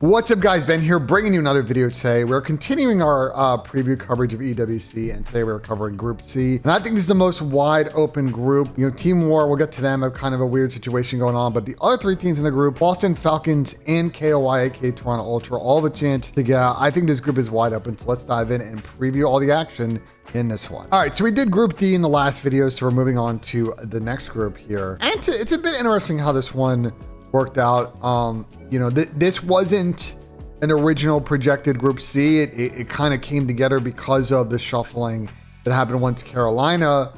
What's up, guys? Ben here, bringing you another video today. We're continuing our preview coverage of EWC, and today we're covering Group C. And I think this is the most wide open group. You know, Team War, we'll get to them, have kind of a weird situation going on, but the other three teams in the group, Boston Falcons and KOI, aka Toronto Ultra, all have a chance to get out. I think this group is wide open, so let's dive in and preview all the action in this one. All right, so we did Group D in the last video, so we're moving on to the next group here. And it's a bit interesting how this one worked out. You know, this wasn't an original projected Group C. It kind of came together because of the shuffling that happened once Carolina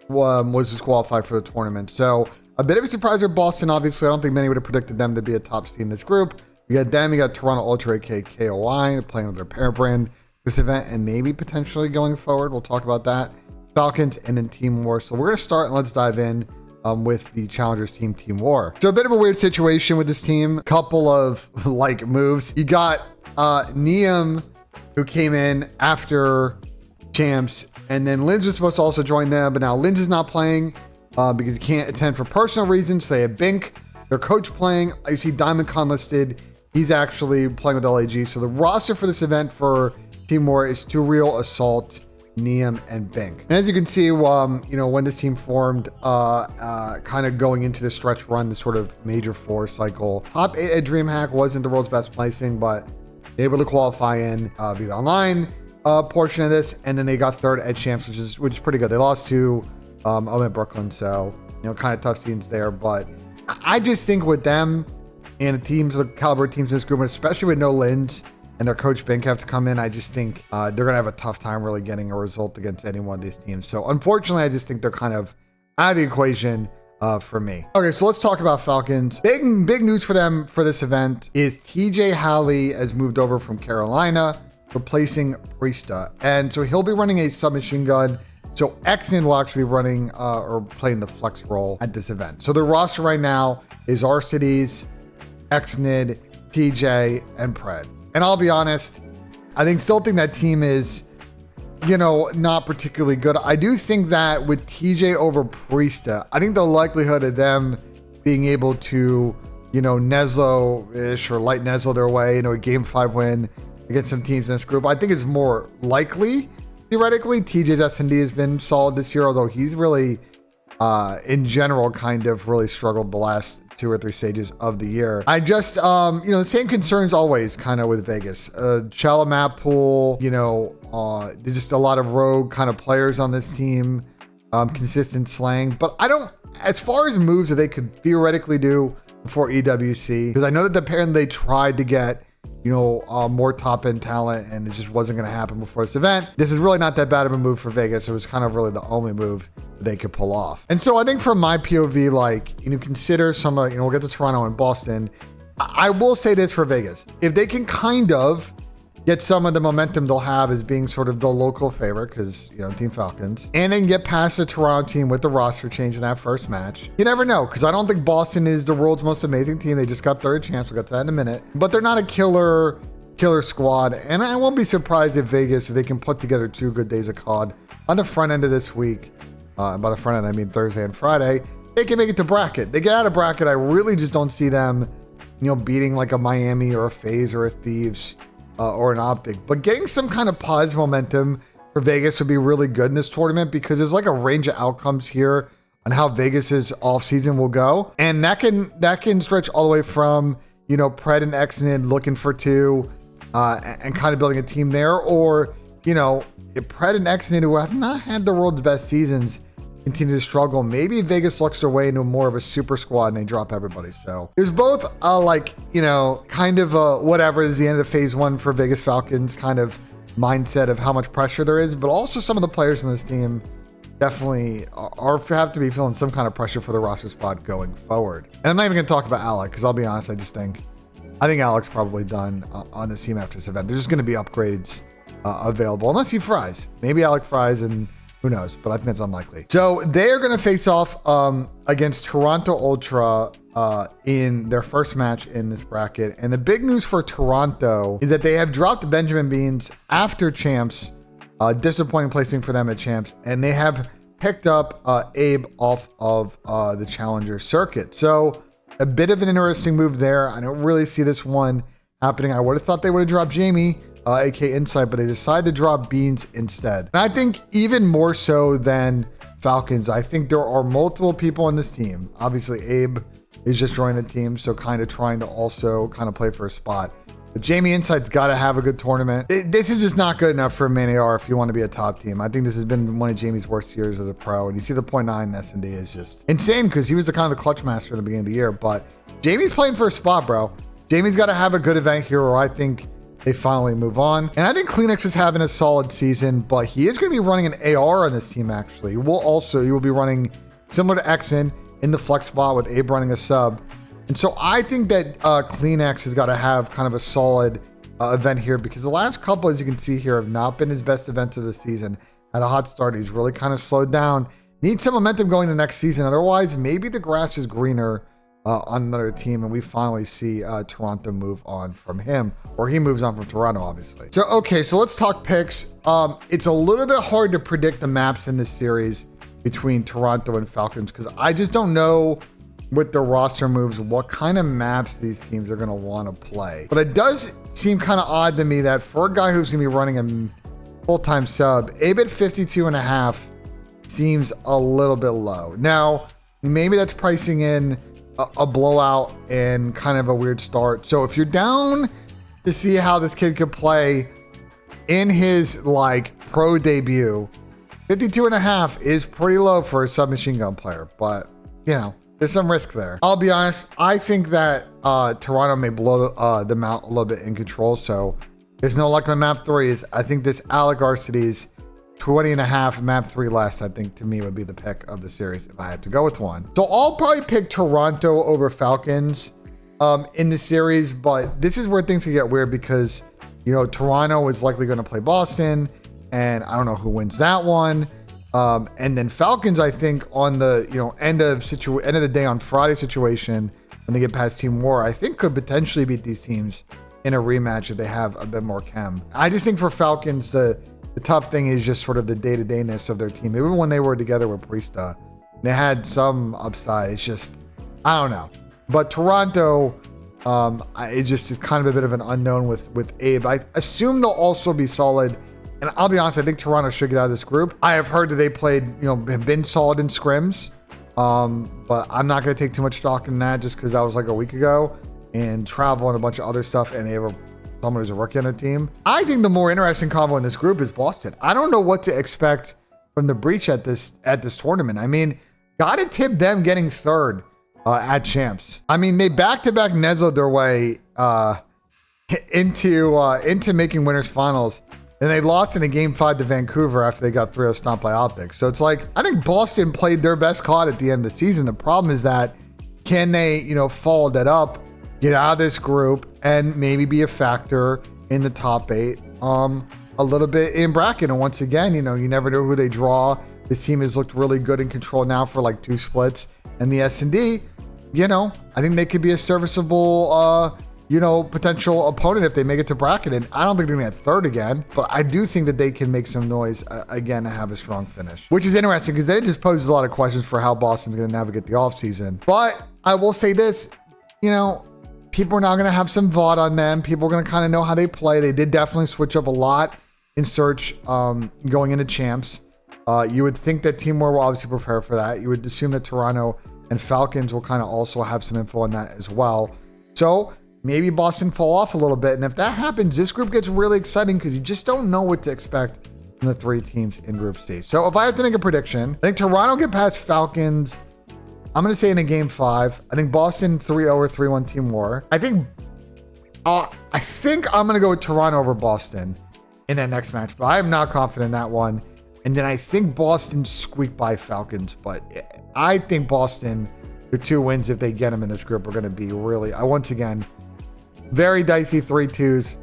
was disqualified for the tournament. So a bit of a surprise for Boston. Obviously, I don't think many would have predicted them to be a top seed in this group. You got them, you got Toronto Ultra, aka KOI, playing with their parent brand this event, and maybe potentially going forward. We'll talk about that. Falcons, and then Team War. So we're going to start, and let's dive in with the challengers team, Team War. So a bit of a weird situation with this team. Couple of like moves. You got Nissim, who came in after champs, and then Linz was supposed to also join them, but now Linz is not playing because he can't attend for personal reasons. So they have Bink, their coach, playing. I see Diamond Khan listed. He's actually playing with LAG. So the roster for this event for Team War is Too Real, Assault, Nissim, and Bink. And as you can see, you know, when this team formed, kind of going into the stretch run, the sort of major four cycle, top 8 at DreamHack wasn't the world's best placing, but able to qualify in via the online portion of this, and then they got third at champs, which is pretty good. They lost to at Brooklyn, so you know, kind of tough scenes there. But I just think with them and the teams, the caliber teams in this group, especially with no Linz and their coach Bink have to come in, I just think they're gonna have a tough time really getting a result against any one of these teams. So unfortunately, I just think they're kind of out of the equation for me. Okay, so let's talk about Falcons. Big news for them for this event is TJ Halley has moved over from Carolina, replacing Priesta, and so he'll be running a submachine gun. So Exnid will actually be running or playing the flex role at this event. So the roster right now is Arcides, Exnid, TJ, and Pred. And I'll be honest, still think that team is, you know, not particularly good. I do think that with TJ over Priesta, I think the likelihood of them being able to, you know, Neslo-ish or light Neslo their way, you know, a game 5 win against some teams in this group, I think is more likely. Theoretically, TJ's S&D has been solid this year, although he's really, in general, kind of really struggled the last 2 or 3 stages of the year. I just, you know, the same concerns always kind of with Vegas. Shallow map pool, you know, there's just a lot of rogue kind of players on this team, consistent slang. But I don't, as far as moves that they could theoretically do before EWC, because I know that apparently they tried to get, you know, more top end talent, and it just wasn't going to happen before this event. This is really not that bad of a move for Vegas. It was kind of really the only move they could pull off. And so I think from my POV, like, you know, consider some, you know, we'll get to Toronto and Boston. I will say this for Vegas. If they can kind of get some of the momentum they'll have as being sort of the local favorite, because, you know, Team Falcons, and then get past the Toronto team with the roster change in that first match, you never know, because I don't think Boston is the world's most amazing team. They just got third chance. We'll get to that in a minute. But they're not a killer squad, and I won't be surprised if Vegas, if they can put together 2 good days of COD on the front end of this week, by the front end I mean Thursday and Friday, they can make it to bracket. They get out of bracket. I really just don't see them, you know, beating like a Miami or a FaZe or a Thieves or an Optic, but getting some kind of positive momentum for Vegas would be really good in this tournament, because there's like a range of outcomes here on how Vegas's off season will go, and that can stretch all the way from, you know, Pred and Exnid looking for 2 and kind of building a team there, or, you know, if Pred and Exnid, who have not had the world's best seasons, continue to struggle, maybe Vegas looks their way into more of a super squad and they drop everybody. So there's both like, you know, kind of whatever is the end of phase 1 for Vegas Falcons kind of mindset of how much pressure there is, but also some of the players in this team definitely have to be feeling some kind of pressure for the roster spot going forward. And I'm not even going to talk about Alec, because I'll be honest, I think Alec's probably done on this team after this event. There's just going to be upgrades available, unless he fries. Maybe Alec fries, and who knows, but I think that's unlikely. So they are going to face off against Toronto Ultra in their first match in this bracket. And the big news for Toronto is that they have dropped Benjamin Beans after champs, disappointing placing for them at champs, and they have picked up Abe off of the challenger circuit. So a bit of an interesting move there. I don't really see this one happening. I would have thought they would have dropped Jamie, aka Insight, but they decided to drop Beans instead. And I think even more so than Falcons, I think there are multiple people on this team. Obviously, Abe is just joining the team, so kind of trying to also kind of play for a spot. But Jamie Insight's got to have a good tournament. This is just not good enough for Man-AR if you want to be a top team. I think this has been one of Jamie's worst years as a pro. And you see the .9 in S&D is just insane because he was the kind of the clutch master at the beginning of the year. But Jamie's playing for a spot, bro. Jamie's got to have a good event here, or I think they finally move on. And I think Kleenex is having a solid season, but he is going to be running an AR on this team, actually. He will be running similar to Exen in the flex spot with Abe running a sub. And so I think that Kleenex has got to have kind of a solid event here, because the last couple, as you can see here, have not been his best events of the season. Had a hot start. He's really kind of slowed down. Needs some momentum going to next season. Otherwise, maybe the grass is greener on another team, and we finally see Toronto move on from him, or he moves on from Toronto, obviously. So, okay, so let's talk picks. It's a little bit hard to predict the maps in this series between Toronto and Falcons, because I just don't know with the roster moves what kind of maps these teams are going to want to play. But it does seem kind of odd to me that for a guy who's going to be running a full-time sub, Abe at 52.5 seems a little bit low. Now, maybe that's pricing in a blowout and kind of a weird start. So if you're down to see how this kid could play in his like pro debut, 52.5 is pretty low for a submachine gun player, but you know, there's some risk there. I'll be honest, I think that Toronto may blow them out a little bit in control, so there's no luck on map 3. I think this Alec Arcides 20.5 map 3 less, I think to me would be the pick of the series if I had to go with one. So I'll probably pick Toronto over Falcons in the series, but this is where things can get weird because, you know, Toronto is likely going to play Boston, and I don't know who wins that one. And then Falcons, I think on the, you know, end of the day on Friday situation, when they get past Team War, I think could potentially beat these teams in a rematch if they have a bit more chem. I just think for Falcons, the tough thing is just sort of the day-to-dayness of their team. Even when they were together with Priesta, they had some upside. It's just, I don't know. But Toronto, it's kind of a bit of an unknown with Abe. I assume they'll also be solid. And I'll be honest, I think Toronto should get out of this group. I have heard that they played, you know, have been solid in scrims. But I'm not going to take too much stock in that just because that was like a week ago. And travel and a bunch of other stuff. And they were someone who's a rookie on their team. I think the more interesting combo in this group is Boston. I don't know what to expect from the breach at this tournament. I mean, gotta tip them getting third at champs. I mean, they back-to-back Nezled their way into making winners finals. And they lost in a game 5 to Vancouver after they got 3-0 stomped by Optics. So it's like, I think Boston played their best COD at the end of the season. The problem is that, can they, you know, follow that up, get out of this group, and maybe be a factor in the top 8 a little bit in bracket. And once again, you know, you never know who they draw. This team has looked really good in control now for like 2 splits. And the S&D, you know, I think they could be a serviceable, you know, potential opponent if they make it to bracket. And I don't think they're going to get third again, but I do think that they can make some noise again to have a strong finish, which is interesting because that just poses a lot of questions for how Boston's going to navigate the offseason. But I will say this, you know, people are now going to have some VOD on them. People are going to kind of know how they play. They did definitely switch up a lot in search going into champs. You would think that Team War will obviously prepare for that. You would assume that Toronto and Falcons will kind of also have some info on that as well. So maybe Boston fall off a little bit. And if that happens, this group gets really exciting because you just don't know what to expect from the 3 teams in Group C. So if I have to make a prediction, I think Toronto get past Falcons. I'm going to say in a game 5. I think Boston 3-0 or 3-1 Team War. I think I'm going to go with Toronto over Boston in that next match, but I am not confident in that one. And then I think Boston squeak by Falcons, but I think Boston, the 2 wins, if they get them in this group, are going to be really, once again, very dicey 3-2s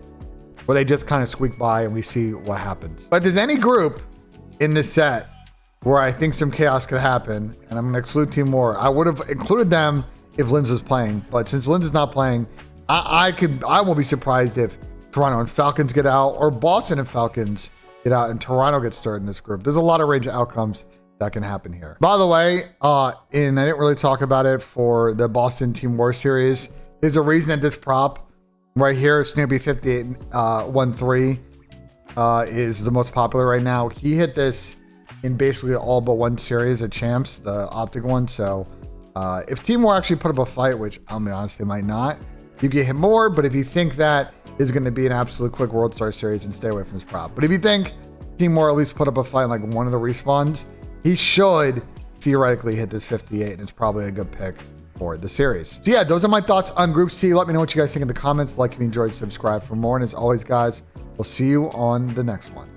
where they just kind of squeak by and we see what happens. But if there's any group in this set where I think some chaos could happen, and I'm going to exclude Team War, I would have included them if Linz was playing. But since Linz is not playing, I won't be surprised if Toronto and Falcons get out, or Boston and Falcons get out, and Toronto gets third in this group. There's a lot of range of outcomes that can happen here. By the way, and I didn't really talk about it for the Boston Team War series, there's a reason that this prop Right here, Snoopy 5813 is the most popular right now. He hit this in basically all but one series at Champs, the Optic one. So if Team War actually put up a fight, which I'll be honest, they might not, you get hit more. But if you think that is going to be an absolute quick World Star series, then stay away from this prop. But if you think Team War at least put up a fight in like one of the respawns, he should theoretically hit this 58, and it's probably a good pick for the series. So yeah, those are my thoughts on Group C. Let me know what you guys think in the comments. Like if you enjoyed, subscribe for more. And as always, guys, we'll see you on the next one.